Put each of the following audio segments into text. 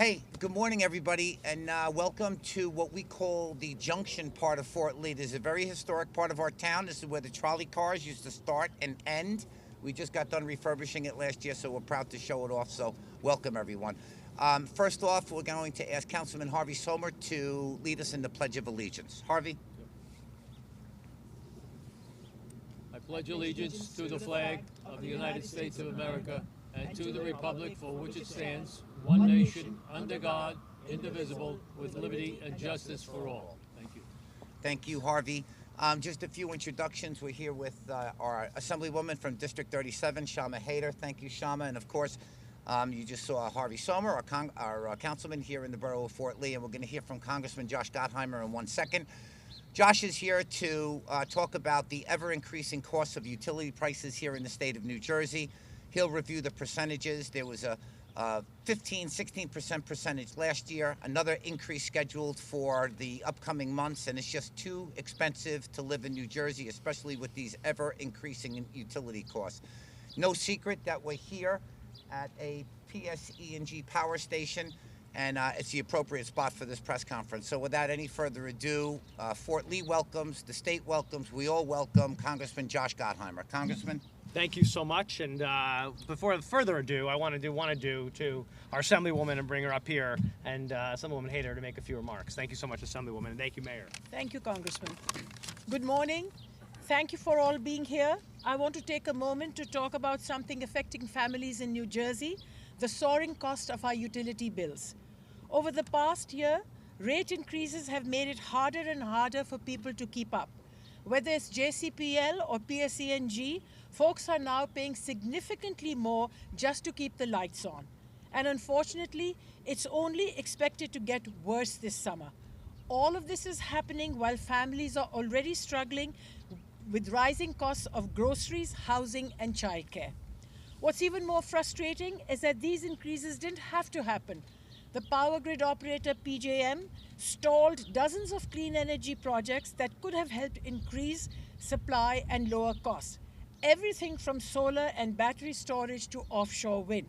Hey, good morning, everybody, and welcome to what we call the junction part of Fort Lee. This is a very historic part of our town. This is where the trolley cars used to start and end. We just got done refurbishing it last year, so we're proud to show it off. So welcome, everyone. First off, we're going to ask Councilman Harvey Sommer to lead us in the Pledge of Allegiance. Harvey? I pledge allegiance to the flag of the United States of America and to the republic for which it stands, one nation, under God, indivisible, with liberty and justice for all. Thank you. Thank you, Harvey. Just a few introductions. We're here with our Assemblywoman from District 37, Shama Hayter. Thank you, Shama. And of course, you just saw Harvey Sommer, our councilman here in the borough of Fort Lee, and we're going to hear from Congressman Josh Gottheimer in 1 second. Josh is here to talk about the ever-increasing costs of utility prices here in the state of New Jersey. He'll review the percentages. There was a 16% percentage last year, another increase scheduled for the upcoming months, and it's just too expensive to live in New Jersey, especially with these ever-increasing utility costs. No secret that we're here at a PSE&G power station, and it's the appropriate spot for this press conference. So without any further ado, Fort Lee welcomes, the state welcomes, we all welcome Congressman Josh Gottheimer. Congressman? Thank you so much. And before further ado, I want to do to our Assemblywoman and bring her up here, and Assemblywoman Hayter to make a few remarks. Thank you so much, Assemblywoman, and thank you, Mayor. Thank you, Congressman. Good morning. Thank you for all being here. I want to take a moment to talk about something affecting families in New Jersey, the soaring cost of our utility bills. Over the past year, rate increases have made it harder and harder for people to keep up. Whether it's JCPL or PSE&G, folks are now paying significantly more just to keep the lights on. And unfortunately, it's only expected to get worse this summer. All of this is happening while families are already struggling with rising costs of groceries, housing, and childcare. What's even more frustrating is that these increases didn't have to happen. The power grid operator PJM stalled dozens of clean energy projects that could have helped increase supply and lower costs. Everything from solar and battery storage to offshore wind.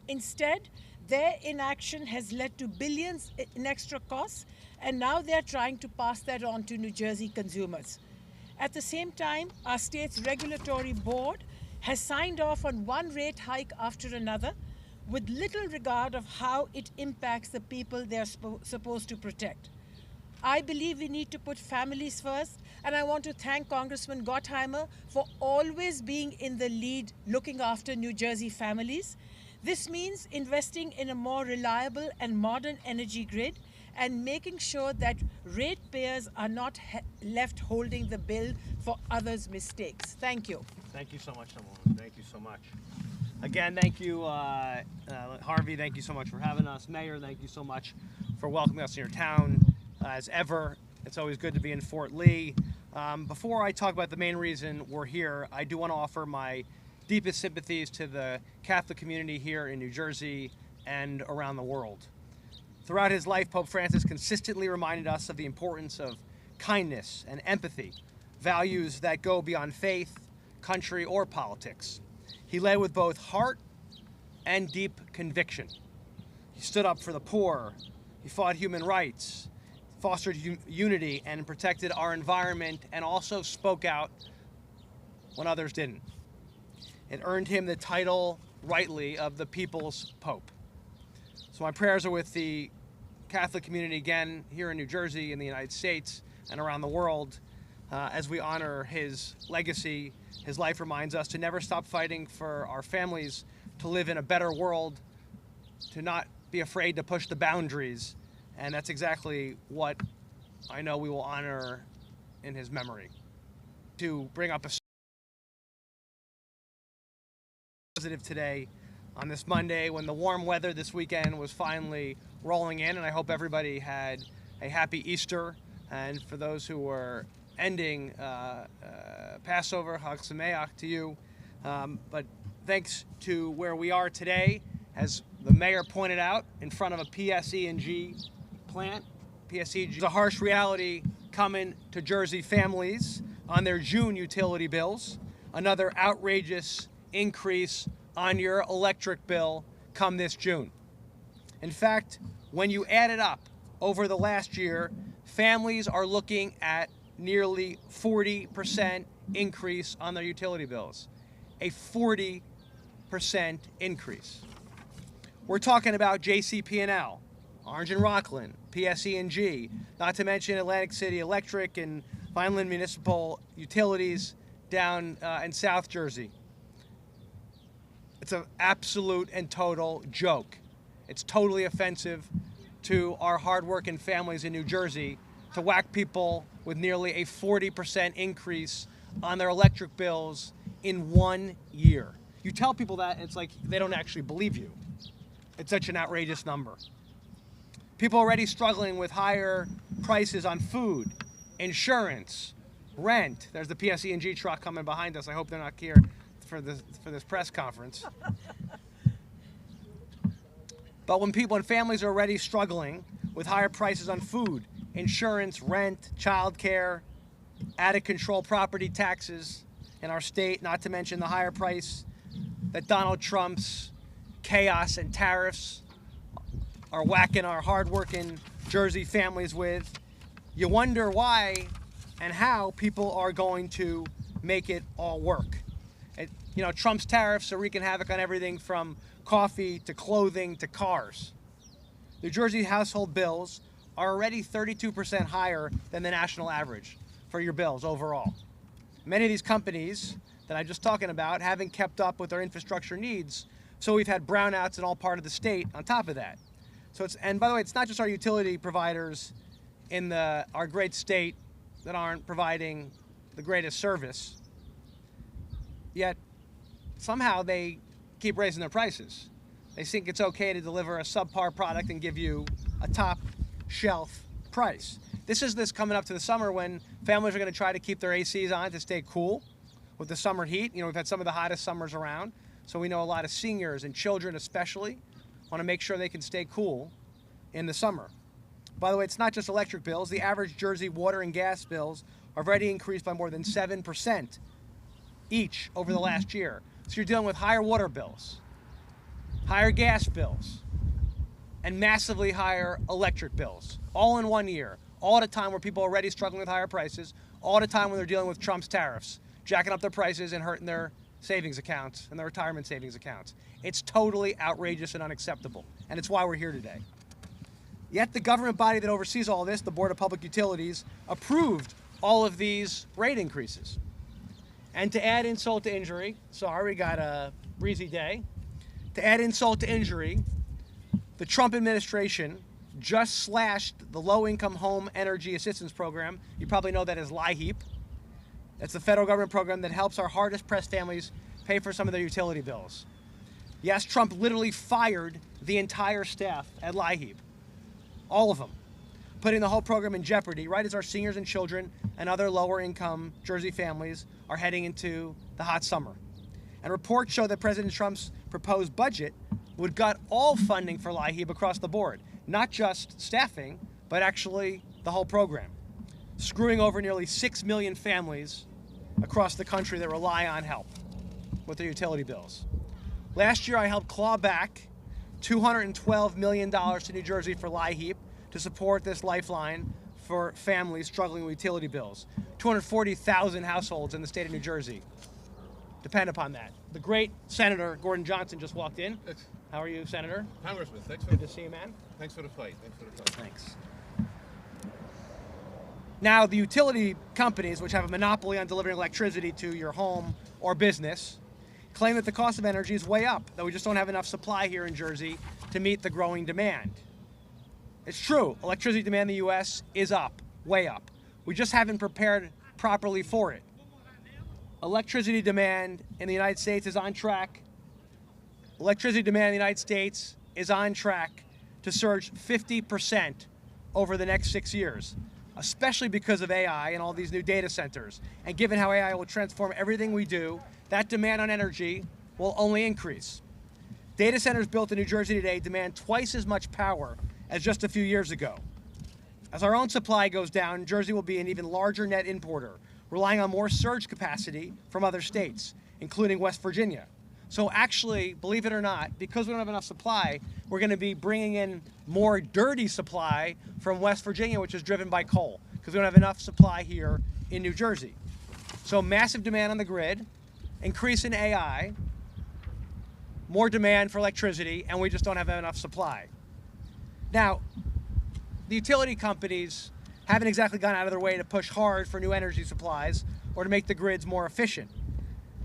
Instead, their inaction has led to billions in extra costs, and now they're trying to pass that on to New Jersey consumers. At the same time, our state's regulatory board has signed off on one rate hike after another, with little regard of how it impacts the people they're supposed to protect. I believe we need to put families first, and I want to thank Congressman Gottheimer for always being in the lead looking after New Jersey families. This means investing in a more reliable and modern energy grid and making sure that ratepayers are not left holding the bill for others' mistakes. Thank you. Thank you so much, Assemblywoman. Thank you so much. Again, thank you, Harvey. Thank you so much for having us. Mayor, thank you so much for welcoming us in your town. As ever, it's always good to be in Fort Lee. Before I talk about the main reason we're here, I do want to offer my deepest sympathies to the Catholic community here in New Jersey and around the world. Throughout his life, Pope Francis consistently reminded us of the importance of kindness and empathy, values that go beyond faith, country, or politics. He led with both heart and deep conviction. He stood up for the poor, he fought human rights, fostered unity, and protected our environment, and also spoke out when others didn't. It earned him the title, rightly, of the People's Pope. So my prayers are with the Catholic community again here in New Jersey, in the United States, and around the world as we honor his legacy. His life reminds us to never stop fighting for our families, to live in a better world, to not be afraid to push the boundaries. And that's exactly what I know we will honor in his memory. To bring up a positive today on this Monday when the warm weather this weekend was finally rolling in, and I hope everybody had a happy Easter. And for those who were ending Passover, Chag Sameach to you. But thanks to where we are today, as the mayor pointed out, in front of a PSE&G plant. PSE&G is a harsh reality coming to Jersey families on their June utility bills. Another outrageous increase on your electric bill come this June. In fact, when you add it up over the last year, families are looking at nearly 40% increase on their utility bills. A 40% increase. We're talking about JCP&L, Orange and Rockland, PSE&G, not to mention Atlantic City Electric and Vineland Municipal Utilities down in South Jersey. It's an absolute and total joke. It's totally offensive to our hardworking families in New Jersey to whack people with nearly a 40% increase on their electric bills in 1 year. You tell people that, and it's like they don't actually believe you. It's such an outrageous number. People already struggling with higher prices on food, insurance, rent. There's the PSE&G truck coming behind us. I hope they're not here for this press conference. But when families are already struggling with higher prices on food, insurance, rent, childcare, out-of-control property taxes in our state, not to mention the higher price that Donald Trump's chaos and tariffs are whacking our hardworking Jersey families with, you wonder why and how people are going to make it all work. Trump's tariffs are wreaking havoc on everything from coffee to clothing to cars. New Jersey household bills are already 32% higher than the national average for your bills overall. Many of these companies that I'm just talking about haven't kept up with their infrastructure needs, so we've had brownouts in all part of the state on top of that. And by the way, it's not just our utility providers in our great state that aren't providing the greatest service, yet somehow they keep raising their prices. They think it's okay to deliver a subpar product and give you a top shelf price. This is coming up to the summer when families are going to try to keep their ACs on to stay cool with the summer heat. We've had some of the hottest summers around, so we know a lot of seniors and children especially want to make sure they can stay cool in the summer. By the way, it's not just electric bills. The average Jersey water and gas bills have already increased by more than 7% each over the last year. So you're dealing with higher water bills, higher gas bills, and massively higher electric bills, all in 1 year, all at a time where people are already struggling with higher prices, all at a time when they're dealing with Trump's tariffs, jacking up their prices and hurting their savings accounts and their retirement savings accounts. It's totally outrageous and unacceptable, and it's why we're here today. Yet the government body that oversees all this, the Board of Public Utilities, approved all of these rate increases. And to add insult to injury, sorry, we got a breezy day. To add insult to injury, the Trump administration just slashed the Low-Income Home Energy Assistance Program. You probably know that as LIHEAP. That's the federal government program that helps our hardest-pressed families pay for some of their utility bills. Yes, Trump literally fired the entire staff at LIHEAP, all of them, putting the whole program in jeopardy right as our seniors and children and other lower-income Jersey families are heading into the hot summer. And reports show that President Trump's proposed budget would gut all funding for LIHEAP across the board, not just staffing, but actually the whole program, screwing over nearly 6 million families across the country that rely on help with their utility bills. Last year, I helped claw back $212 million to New Jersey for LIHEAP to support this lifeline for families struggling with utility bills. 240,000 households in the state of New Jersey depend upon that. The great Senator Gordon Johnson just walked in. How are you, Senator? Congressman, thanks for Good to see you, man. Thanks for the fight. Thanks. Now, the utility companies, which have a monopoly on delivering electricity to your home or business, claim that the cost of energy is way up, that we just don't have enough supply here in Jersey to meet the growing demand. It's true, electricity demand in the U.S. is up, way up. We just haven't prepared properly for it. Electricity demand in the United States is on track. Electricity demand in the United States is on track to surge 50% over the next 6 years, especially because of AI and all these new data centers. And given how AI will transform everything we do, that demand on energy will only increase. Data centers built in New Jersey today demand twice as much power as just a few years ago. As our own supply goes down, Jersey will be an even larger net importer, relying on more surge capacity from other states, including West Virginia. So actually, believe it or not, because we don't have enough supply, we're going to be bringing in more dirty supply from West Virginia, which is driven by coal, because we don't have enough supply here in New Jersey. So massive demand on the grid, increase in AI, more demand for electricity, and we just don't have enough supply. Now, the utility companies haven't exactly gone out of their way to push hard for new energy supplies or to make the grids more efficient.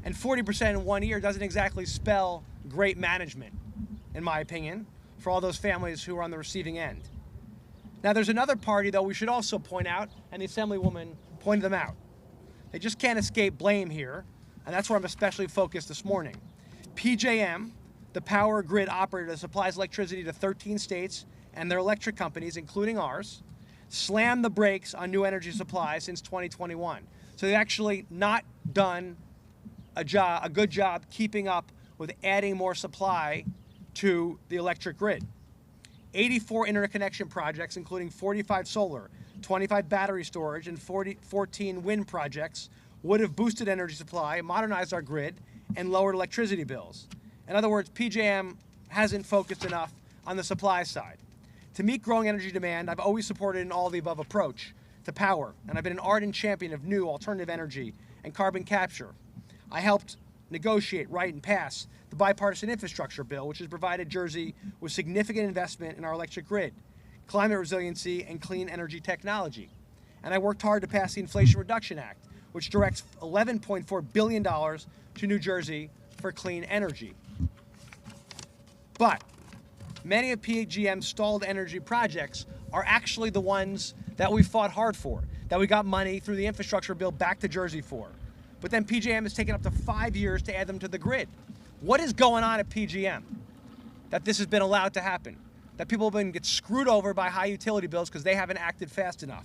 And 40% in 1 year doesn't exactly spell great management, in my opinion, for all those families who are on the receiving end. Now, there's another party, though, we should also point out, and the Assemblywoman pointed them out. They just can't escape blame here, and that's where I'm especially focused this morning. PJM, the power grid operator that supplies electricity to 13 states and their electric companies, including ours, slammed the brakes on new energy supply since 2021. So they've actually not done a good job keeping up with adding more supply to the electric grid. 84 interconnection projects, including 45 solar, 25 battery storage, and 14 wind projects, would have boosted energy supply, modernized our grid, and lowered electricity bills. In other words, PJM hasn't focused enough on the supply side. To meet growing energy demand, I've always supported an all-of-the-above approach to power, and I've been an ardent champion of new alternative energy and carbon capture. I helped negotiate, write, and pass the bipartisan infrastructure bill, which has provided Jersey with significant investment in our electric grid, climate resiliency, and clean energy technology. And I worked hard to pass the Inflation Reduction Act, which directs $11.4 billion to New Jersey for clean energy. But many of PJM's stalled energy projects are actually the ones that we fought hard for, that we got money through the infrastructure bill back to Jersey for. But then PJM has taken up to 5 years to add them to the grid. What is going on at PJM that this has been allowed to happen? That people have been get screwed over by high utility bills because they haven't acted fast enough.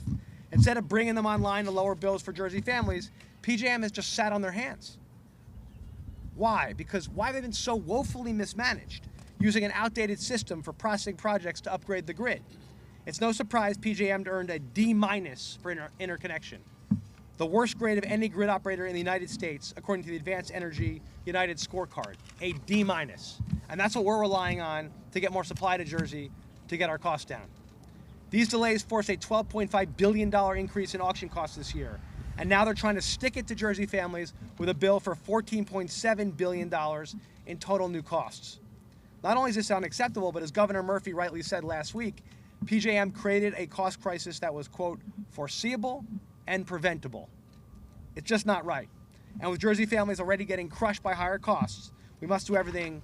Instead of bringing them online to lower bills for Jersey families, PJM has just sat on their hands. Why? Because why have they been so woefully mismanaged, using an outdated system for processing projects to upgrade the grid? It's no surprise PJM earned a D- for interconnection, the worst grade of any grid operator in the United States, according to the Advanced Energy United scorecard, a D-. And that's what we're relying on to get more supply to Jersey to get our costs down. These delays forced a $12.5 billion increase in auction costs this year, and now they're trying to stick it to Jersey families with a bill for $14.7 billion in total new costs. Not only is this unacceptable, but as Governor Murphy rightly said last week, PJM created a cost crisis that was, quote, foreseeable and preventable. It's just not right. And with Jersey families already getting crushed by higher costs, we must do everything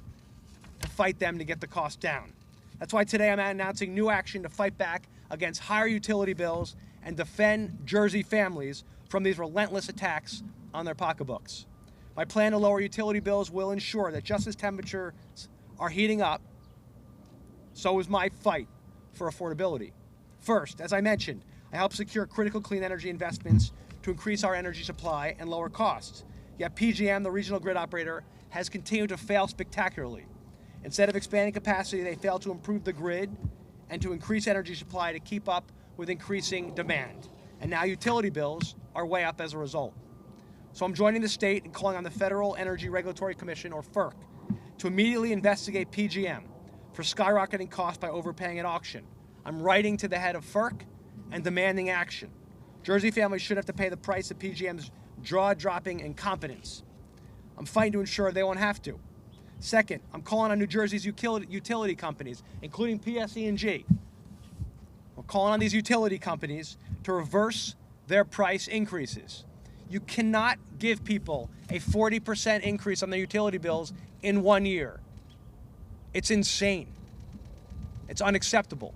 to fight them to get the cost down. That's why today I'm announcing new action to fight back against higher utility bills and defend Jersey families from these relentless attacks on their pocketbooks. My plan to lower utility bills will ensure that just as temperatures are heating up, so is my fight for affordability. First, as I mentioned, I help secure critical clean energy investments to increase our energy supply and lower costs. Yet PJM, the regional grid operator, has continued to fail spectacularly. Instead of expanding capacity, they failed to improve the grid and to increase energy supply to keep up with increasing demand. And now utility bills are way up as a result. So I'm joining the state and calling on the Federal Energy Regulatory Commission, or FERC, to immediately investigate PJM for skyrocketing costs by overpaying at auction. I'm writing to the head of FERC and demanding action. Jersey families should have to pay the price of PJM's jaw-dropping incompetence. I'm fighting to ensure they won't have to. Second, I'm calling on New Jersey's utility companies, including PSE&G. We're calling on these utility companies to reverse their price increases. You cannot give people a 40% increase on their utility bills in 1 year. It's insane. It's unacceptable.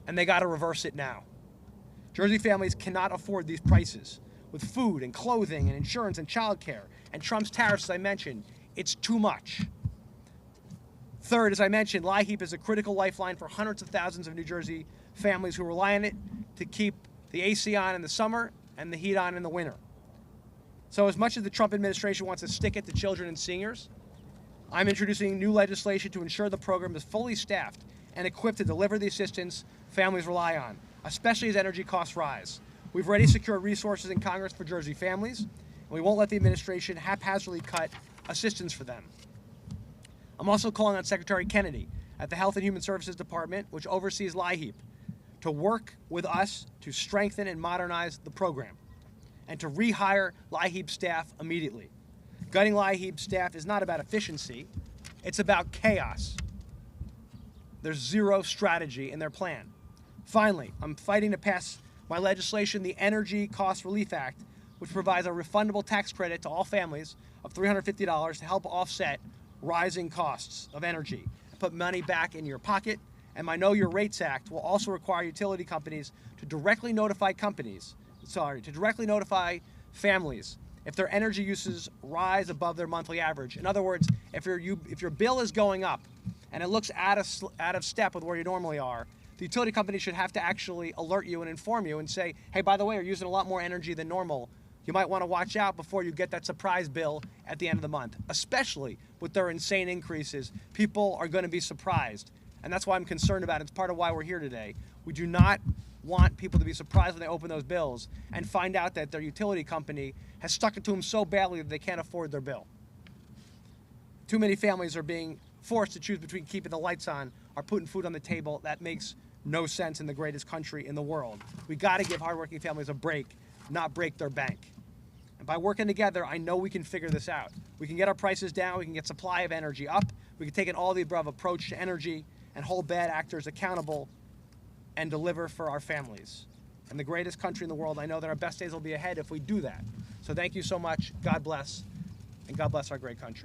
And they got to reverse it now. Jersey families cannot afford these prices. With food and clothing and insurance and childcare and Trump's tariffs, as I mentioned, it's too much. Third, as I mentioned, LIHEAP is a critical lifeline for hundreds of thousands of New Jersey families who rely on it to keep the AC on in the summer and the heat on in the winter. So as much as the Trump administration wants to stick it to children and seniors, I'm introducing new legislation to ensure the program is fully staffed and equipped to deliver the assistance families rely on, especially as energy costs rise. We've already secured resources in Congress for Jersey families, and we won't let the administration haphazardly cut assistance for them. I'm also calling on Secretary Kennedy at the Health and Human Services Department, which oversees LIHEAP, to work with us to strengthen and modernize the program and to rehire LIHEAP staff immediately. Gutting LIHEAP staff is not about efficiency, it's about chaos. There's zero strategy in their plan. Finally, I'm fighting to pass my legislation, the Energy Cost Relief Act, which provides a refundable tax credit to all families of $350 to help offset rising costs of energy and put money back in your pocket. And my Know Your Rates Act will also require utility companies to directly notify families if their energy uses rise above their monthly average. In other words, if your bill is going up and it looks out of step with where you normally are, the utility company should have to actually alert you and inform you and say, hey, by the way, you're using a lot more energy than normal. You might want to watch out before you get that surprise bill at the end of the month. Especially with their insane increases, people are going to be surprised. And that's why I'm concerned about it. It's part of why we're here today. We do not want people to be surprised when they open those bills and find out that their utility company has stuck it to them so badly that they can't afford their bill. Too many families are being forced to choose between keeping the lights on or putting food on the table. That makes no sense in the greatest country in the world. We got to give hardworking families a break, not break their bank. And by working together, I know we can figure this out. We can get our prices down, we can get supply of energy up, we can take an all-of-the-above approach to energy and hold bad actors accountable and deliver for our families. In the greatest country in the world, I know that our best days will be ahead if we do that. So thank you so much. God bless, and God bless our great country.